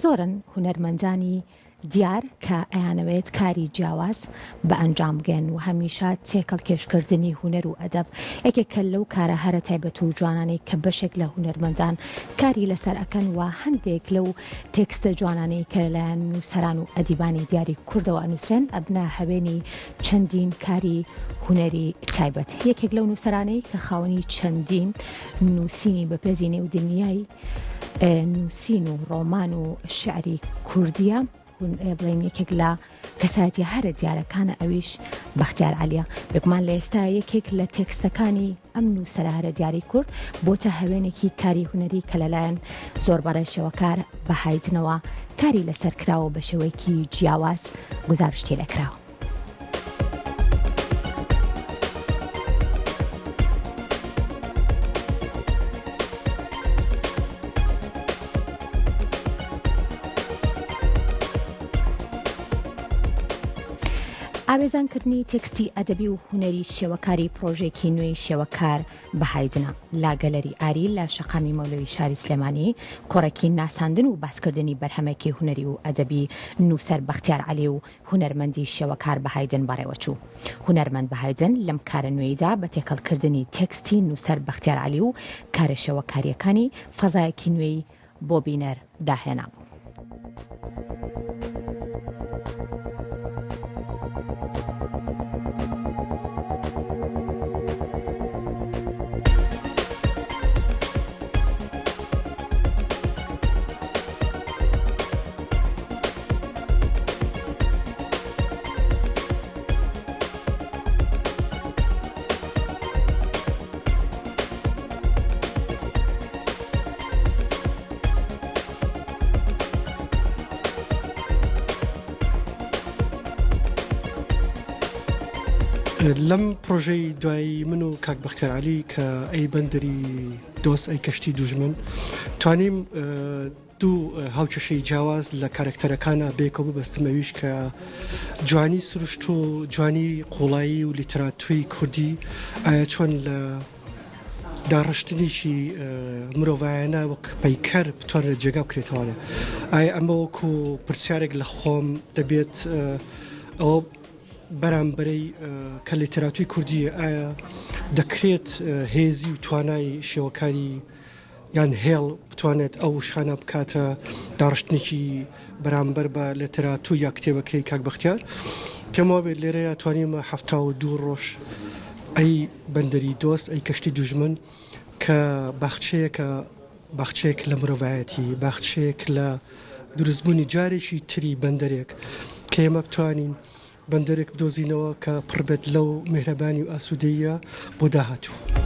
زۆرن هونەرمەندانی دیار کە ئەیانەوێت کاری جیاواز بە ئەنجام بگەن و هەمیشە تێکەڵ کێشکردنی هونەر و ئەدەب یەکێکە لەو کارە هەرە تایبەت و جوانانەی کە بەشێک لە هونەرمەندان کاری لەسەر ئەکەن و هەندێک لەو تێکستە جوانانەی کە لەلایەن نووسەران و ئەدیبانی دیاری کوردەوە ئەنووسرێن ئەبنا هەوێنی چەندین کاری هونەری تایبەت. یەکێک لەو نووسەرانەی کە خاوەنی چەندین نووسینی بەپێزی نێودنیای نووسین و ڕۆمان و شعری کوردیە بڵێم یەکێک لە کەسایەتی هەرە دیارەکانە ئەویش بەختیار عەلیە. بێگومان لە ئێستا یەکێک لە تێکستەکانی ئەم نووسەرە هەرە دیاری کورد بۆتە هەوێنێکی کاری هونەری کە لەلایەن زۆربەڕی شێوەکار بەهایتنەوە کاری لەسەر کراوە بە شێوەیەکی جیاواز گزارش تێدەکراوە. ئاوێزانکردنی تێکستی ئەدەبی و هونەری شێوەکاری پرۆژێکی نوێی شێوەکار بەهایدنە لا گەلەری ئاری لە شەقامی مەولەوی شاری سلێمانی کۆڕێکی ناساندن و باسکردنی بەرهەمێکی هونەری و ئەدەبی نووسەر بەختیار عەلی و هونەرمەندی شێوەکار بەهایدن بەڕێوەچوو. هونەرمەند بەهایدن لەم کارە نوێیدا بە تێکەڵکردنی تێکستی نووسەر بەختیار عەلی و کارە شێوەکاریەکانی فەزایەکی نوێی بۆ بینەر داهێنا. لەم پرۆژەی دوایی من و کاک بەختیار عەلی کە ئەی بەندەری دۆست ئەی کەشتی دوژمن توانیم دوو هاوچەشەی جیاواز لە کارکتەرەکانە بێکەوە ببەستمەویش کە جوانی سروشت و جوانی قوڵایی و لیتراتوری کوردی ئایا چۆن لە داڕشتنیشی مرۆڤایانە وەک پەیکەر بتوانێت جێگا بکرێتەوە. ئایا ئەمە وەکو پرسیارێک لە خۆم دەبێت ئەوە بەرامبەرەی کە لیتراتوری کوردی ئایا دەکرێت هێزی و توانای شێوەکاری یان هێڵ بتوانێت ئەو شانە بکاتە داڕشتنێکی بەرامبەر بە لیتراتور یا کتێبەکەی کاک بەختیار. پێم وابێت لێرەیە توانیمە 72 ڕۆژ ئەی بەندەری دۆست ئەی کەشتی دوژمن کە باخچەیەک لە مرۆڤایەتی باخچەیەک لە دروستبوونی جارێکی تری بەندەرێک کە ئێمە بتوانین بەندەرێک بدۆزینەوە کە پڕبێت لەو میهرەبانی و ئاسوودەیە بۆ داهاتوو.